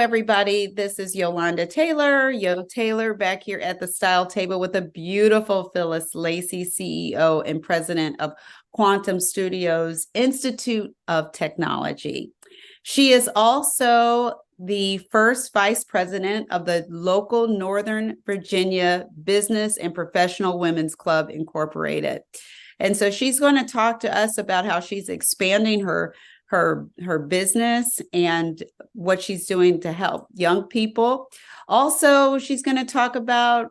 everybody. This is Yolanda Taylor, Yo Taylor, back here at the Style Table with a beautiful Phyllis Lacy, CEO and president of Quantum Studios Institute of Technology. She is also the first vice president of the local Northern Virginia Business and Professional Women's Club Incorporated. And so she's going to talk to us about how she's expanding her business and what she's doing to help young people. Also, she's going to talk about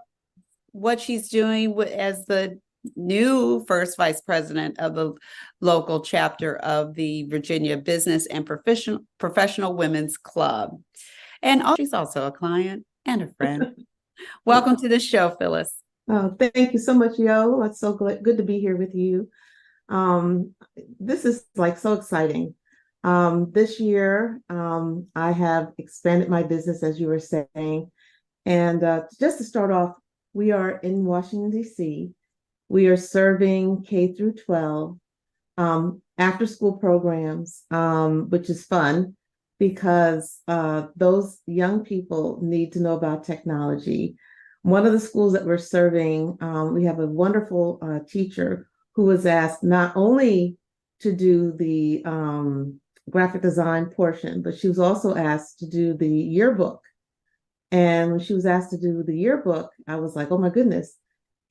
what she's doing as the new first vice president of the local chapter of the Virginia Business and Professional Women's Club. And she's also a client and a friend. Welcome to the show, Phyllis. Oh, thank you so much, Yo. It's so good to be here with you. This is like so exciting. This year, I have expanded my business, as you were saying. And just to start off, we are in Washington, D.C. We are serving K through 12 after school programs, which is fun because those young people need to know about technology. One of the schools that we're serving, we have a wonderful teacher who was asked not only to do the graphic design portion, but she was also asked to do the yearbook. And when she was asked to do the yearbook, I was like, oh my goodness,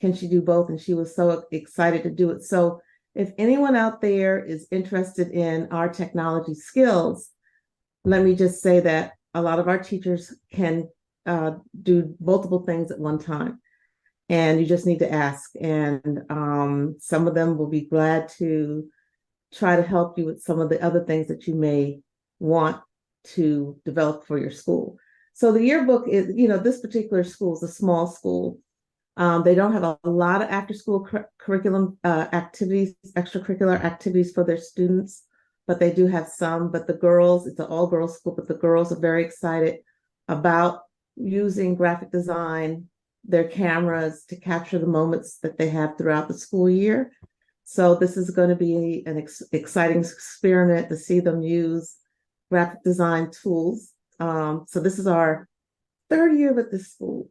can she do both? And she was so excited to do it. So if anyone out there is interested in our technology skills, let me just say that a lot of our teachers can do multiple things at one time. And you just need to ask. And some of them will be glad to try to help you with some of the other things that you may want to develop for your school. So the yearbook is, this particular school is a small school. They don't have a lot of after-school curriculum activities, extracurricular activities for their students, but they do have some. But the girls, it's an all-girls school, but the girls are very excited about using graphic design, their cameras to capture the moments that they have throughout the school year. So this is going to be an exciting experiment to see them use graphic design tools. So this is our third year with this school.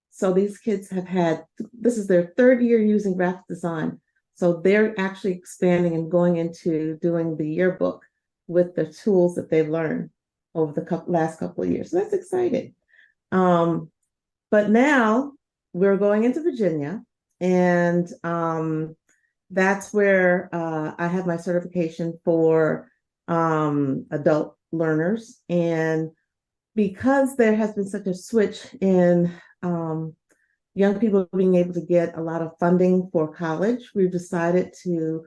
So these kids this is their third year using graphic design. So they're actually expanding and going into doing the yearbook with the tools that they've learned over the last couple of years. So that's exciting. But now we're going into Virginia, and that's where I have my certification for adult learners. And because there has been such a switch in young people being able to get a lot of funding for college, we've decided to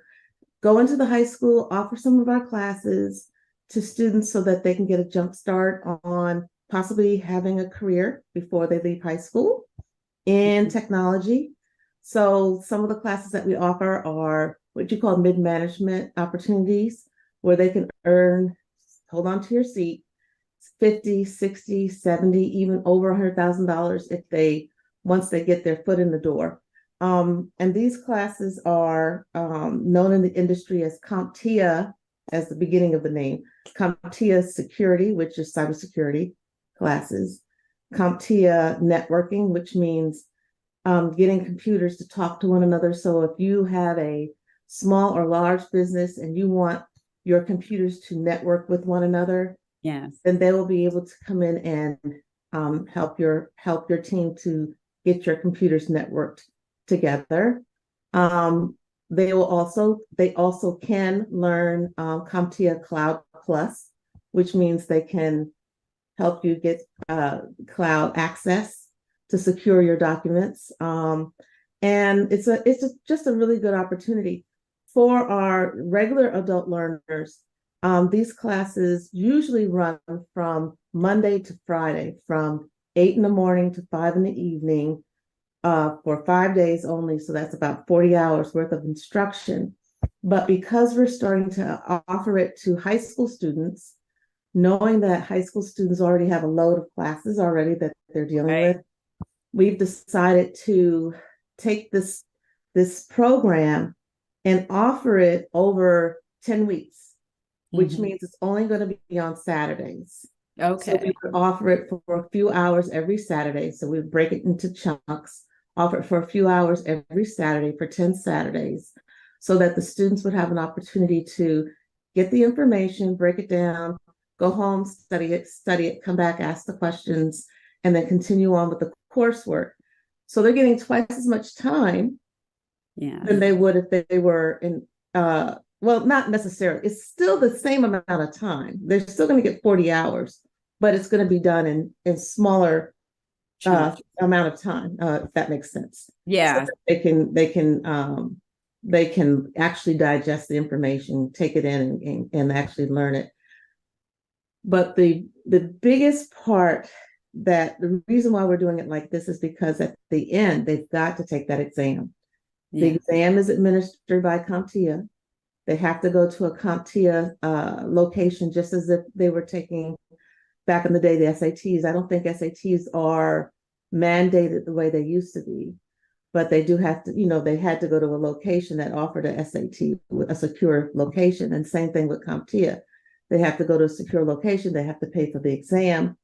go into the high school, offer some of our classes to students so that they can get a jump start on possibly having a career before they leave high school in technology. So some of the classes that we offer are what you call mid-management opportunities, where they can earn, hold on to your seat, 50, 60, 70, even over $100,000 once they get their foot in the door. And these classes are known in the industry as CompTIA, as the beginning of the name. CompTIA Security, which is cybersecurity classes. CompTIA Networking, which means getting computers to talk to one another. So if you have a small or large business and you want your computers to network with one another, yes, then they will be able to come in and help your team to get your computers networked together. They also can learn CompTIA Cloud Plus, which means they can help you get cloud access to secure your documents. And it's just a really good opportunity for our regular adult learners. These classes usually run from Monday to Friday, from 8 in the morning to 5 in the evening, for 5 days only. So that's about 40 hours worth of instruction. But because we're starting to offer it to high school students, knowing that high school students already have a load of classes already that they're dealing with, we've decided to take this program and offer it over 10 weeks, which means it's only going to be on Saturdays. So Okay. we would offer it for a few hours every Saturday. So we would break it into chunks, offer it for a few hours every Saturday for 10 Saturdays, so that the students would have an opportunity to get the information, break it down, go home, study it, come back, ask the questions, and then continue on with the coursework. So they're getting twice as much time than Yes. they would if they were in, well, not necessarily. It's still the same amount of time. They're still going to get 40 hours, but it's going to be done in smaller Chunk. amount of time, if that makes sense. So Yeah. they can actually digest the information, take it in, and actually learn it. But the biggest part, that the reason why we're doing it like this is because at the end they've got to take that exam. The Yeah. exam is administered by CompTIA. They have to go to a CompTIA location, just as if they were taking, back in the day, the SATs. I don't think SATs are mandated the way they used to be, but they do have to, they had to go to a location that offered a SAT, a secure location. And same thing with CompTIA. They have to go to a secure location. They have to pay for the exam.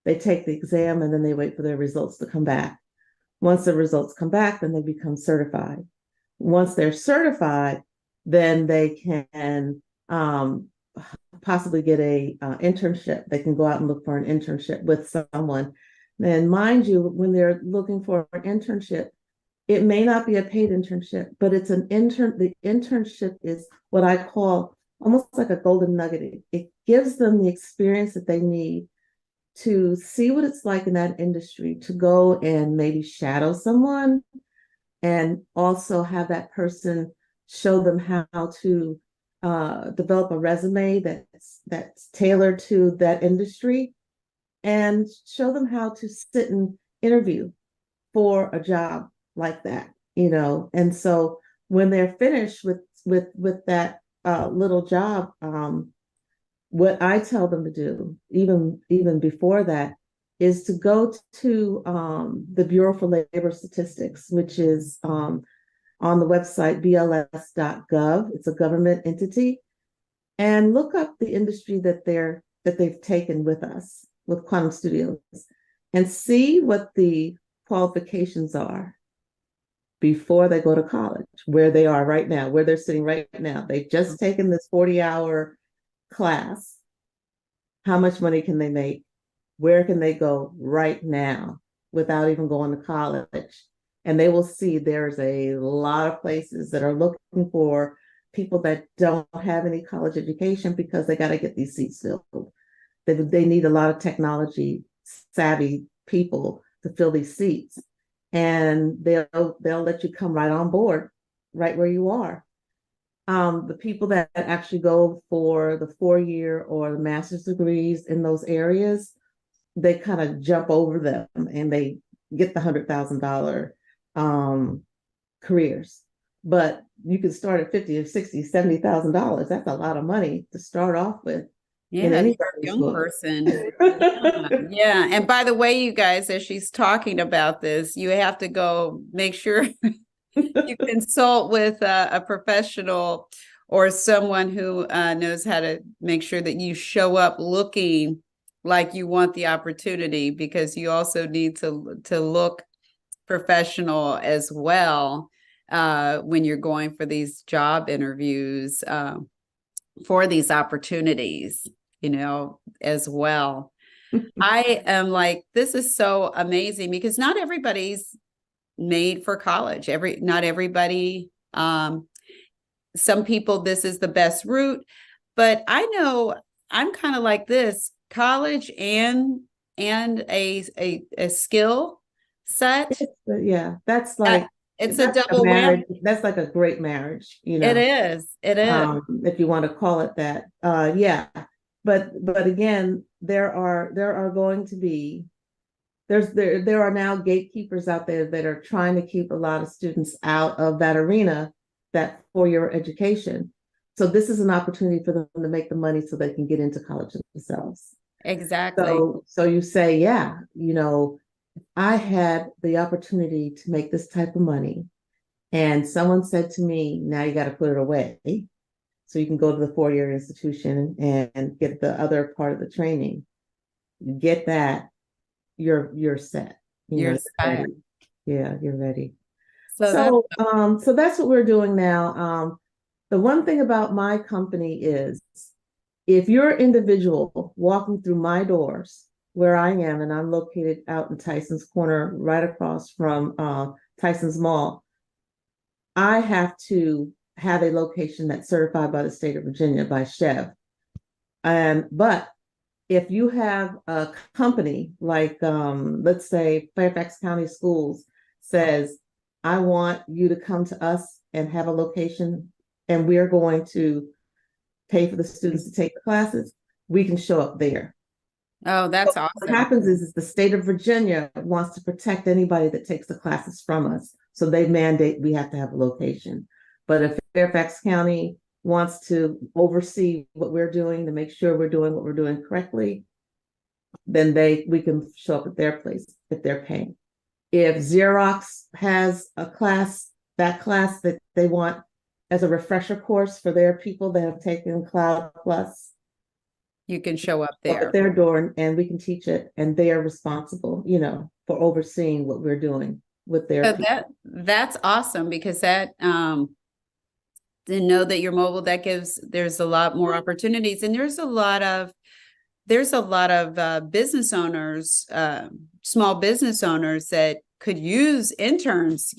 They take the exam and then they wait for their results to come back. Once the results come back, then they become certified. Once they're certified, then they can possibly get a internship. They can go out and look for an internship with someone. And mind you, when they're looking for an internship, it may not be a paid internship, but it's an intern. The internship is what I call almost like a golden nugget. It gives them the experience that they need to see what it's like in that industry, to go and maybe shadow someone, and also have that person show them how to develop a resume that's tailored to that industry, and show them how to sit and interview for a job like that, And so when they're finished with that little job, what I tell them to do, even before that, is to go to the Bureau for Labor Statistics, which is on the website bls.gov. It's a government entity, and look up the industry that they've taken with us, with Quantum Studios, and see what the qualifications are before they go to college, where they are right now, where they're sitting right now. They've just taken this 40-hour class. How much money can they make? Where can they go right now without even going to college? And they will see there's a lot of places that are looking for people that don't have any college education, because they got to get these seats filled. They need a lot of technology savvy people to fill these seats, and they'll let you come right on board, right where you are. The people that actually go for the 4-year or the master's degrees in those areas, they kind of jump over them and they get the $100,000 careers. But you can start at 50 or 60, $70,000. That's a lot of money to start off with in Yeah, if you're a anybody's young book. person. Yeah, yeah. And by the way, you guys, as she's talking about this, you have to go make sure you consult with a professional or someone who knows how to make sure that you show up looking like you want the opportunity, because you also need to look professional as well when you're going for these job interviews for these opportunities, as well. I am like, this is so amazing, because not everybody's made for college. Not everybody, some people, this is the best route, but I know I'm kind of like this: college and a skill set. Yeah, It's a that's a double marriage. whammy. That's like a great marriage, It is. It is. if you want to call it that. Yeah, but again, there are going to be there are now gatekeepers out there that are trying to keep a lot of students out of that arena, that 4-year education. So this is an opportunity for them to make the money so they can get into college themselves. Exactly. So you say, yeah, I had the opportunity to make this type of money, and someone said to me, now you got to put it away so you can go to the 4-year institution and get the other part of the training. You get that, you're set. You're You're set. ready. Yeah, you're ready. So that So that's what we're doing now. The one thing about my company is if you're an individual walking through my doors where I am, and I'm located out in Tyson's Corner, right across from Tyson's Mall, I have to have a location that's certified by the state of Virginia by Chev. But if you have a company like, let's say Fairfax County Schools says, I want you to come to us and have a location, and we're going to pay for the students to take the classes, we can show up there. that's So what awesome. happens is the state of Virginia wants to protect anybody that takes the classes from us. So they mandate we have to have a location. But if Fairfax County wants to oversee what we're doing to make sure we're doing what we're doing correctly, then we can show up at their place if they're paying. If Xerox has a class, that class that they want as a refresher course for their people that have taken Cloud Plus, You can show up up there. at their door and we can teach it, and they are responsible, for overseeing what we're doing with their So people. that's awesome, because that to know that you're mobile, there's a lot more opportunities, and there's a lot of business owners, small business owners that could use interns,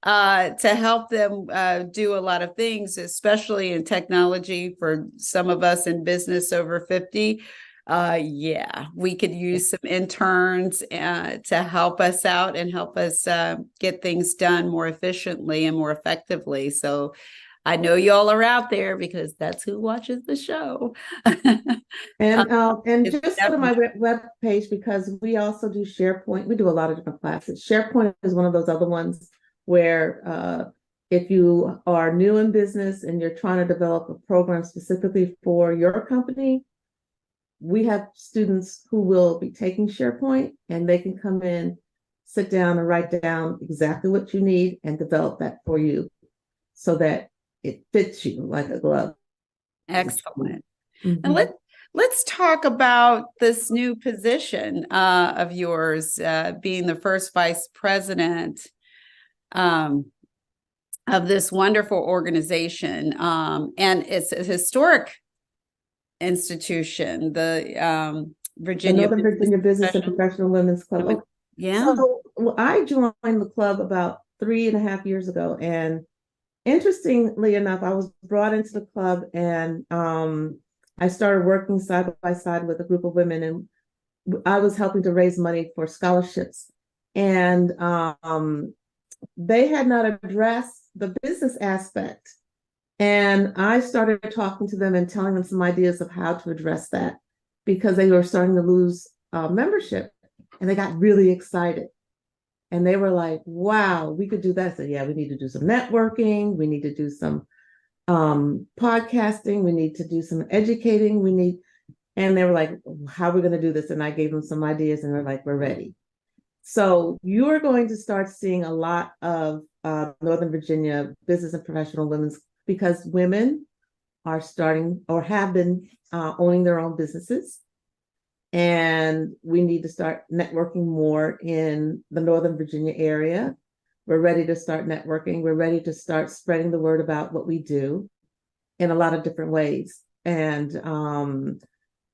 to help them do a lot of things, especially in technology. For some of us in business over 50, yeah, we could use some interns to help us out and help us get things done more efficiently and more effectively. So I know y'all are out there, because that's who watches the show. And It's just go to my web page, because we also do SharePoint. We do a lot of different classes. SharePoint is one of those other ones where if you are new in business and you're trying to develop a program specifically for your company, we have students who will be taking SharePoint, and they can come in, sit down and write down exactly what you need and develop that for you so that it fits you like a glove. excellent. Mm-hmm. And let's talk about this new position of yours, being the first vice president of this wonderful organization. And it's a historic institution, the Northern Virginia Business and Professional Women's Club. Yeah. So I joined the club about 3.5 years ago. And interestingly enough, I was brought into the club, and I started working side by side with a group of women, and I was helping to raise money for scholarships. And they had not addressed the business aspect. And I started talking to them and telling them some ideas of how to address that, because they were starting to lose membership, and they got really excited. And they were like, wow, we could do that. I said, yeah, we need to do some networking. We need to do some podcasting. We need to do some educating. And they were like, how are we going to do this? And I gave them some ideas, and they're like, we're ready. So you're going to start seeing a lot of Northern Virginia business and professional women's, because women are starting or have been owning their own businesses. And we need to start networking more in the Northern Virginia area. We're ready to start networking. We're ready to start spreading the word about what we do in a lot of different ways. And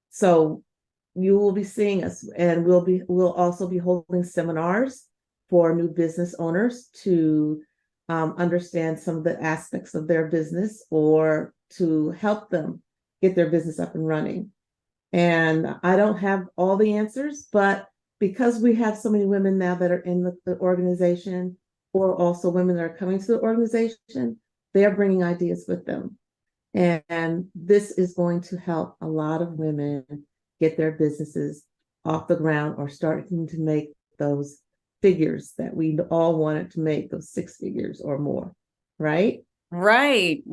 so you will be seeing us, and we'll also be holding seminars for new business owners to understand some of the aspects of their business, or to help them get their business up and running. And I don't have all the answers, but because we have so many women now that are in the organization, or also women that are coming to the organization, they are bringing ideas with them. And this is going to help a lot of women get their businesses off the ground, or starting to make those figures that we all wanted to make, those 6 figures or more, right? Right.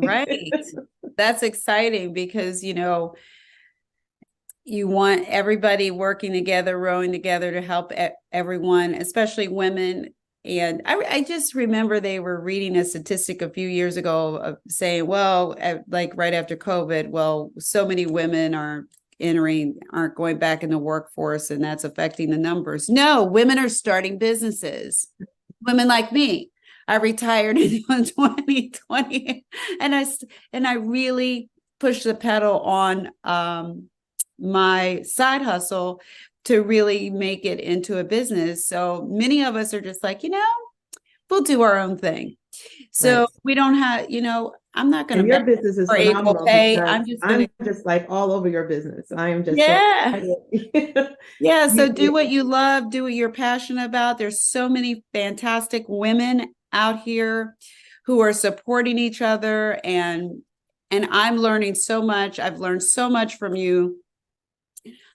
That's exciting, because, you want everybody working together, rowing together to help everyone, especially women. And I just remember they were reading a statistic a few years ago of saying, well, like right after COVID, well, so many women are aren't going back in the workforce, and that's affecting the numbers. No, women are starting businesses. Women like me. I retired in 2020, and I really pushed the pedal on my side hustle to really make it into a business. So many of us are just like, we'll do our own thing. So Right. we don't have, I'm not going And to your beg business is for equal phenomenal pay. because I'm just like all over your business. I am just so Yeah. excited. Yeah. So do You- what you love, do what you're passionate about. There's so many fantastic women out here who are supporting each other, and I'm learning so much. I've learned so much from you.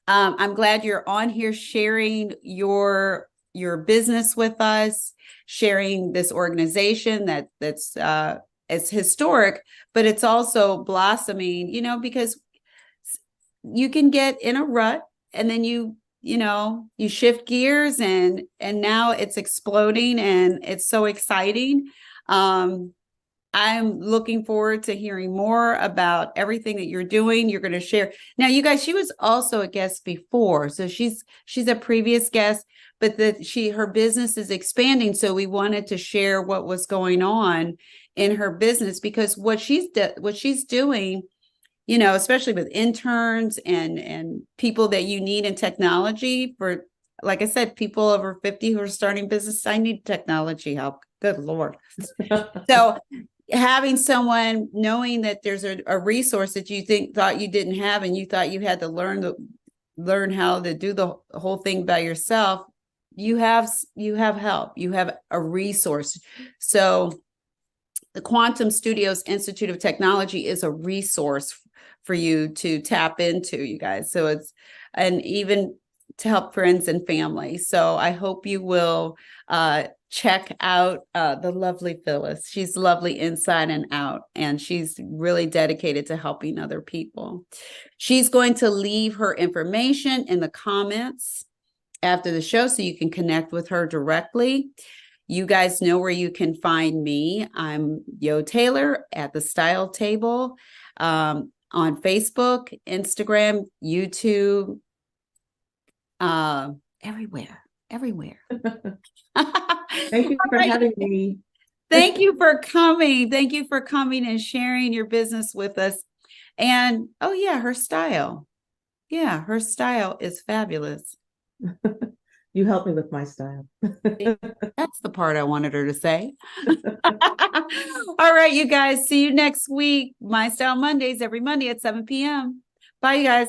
I'm glad you're on here sharing your business with us, sharing this organization that's it's historic, but it's also blossoming, because you can get in a rut, and then you shift gears, and now it's exploding, and it's so exciting. I'm looking forward to hearing more about everything that you're doing. You're going to share. Now, you guys, she was also a guest before. So she's a previous guest, but her business is expanding. So we wanted to share what was going on in her business, because what she's doing, especially with interns and people that you need in technology for, like I said, people over 50 who are starting business. I need technology help. Good Lord. So having someone, knowing that there's a resource that you thought you didn't have, and you thought you had to learn how to do the whole thing by yourself, you have help, you have a resource. So the Quantum Studios Institute of Technology is a resource for you to tap into, you guys. So and even to help friends and family. So I hope you will check out the lovely Phyllis. She's lovely inside and out, and she's really dedicated to helping other people. She's going to leave her information in the comments after the show so you can connect with her directly. You guys know where you can find me. I'm Yo Taylor at the Style Table on Facebook, Instagram, YouTube, everywhere. Thank you for having me. Thank you for coming. Thank you for coming and sharing your business with us. And oh yeah, her style. Yeah, her style is fabulous. You helped me with my style. That's the part I wanted her to say. All right, you guys. See you next week. My Style Mondays every Monday at 7 p.m. Bye, you guys.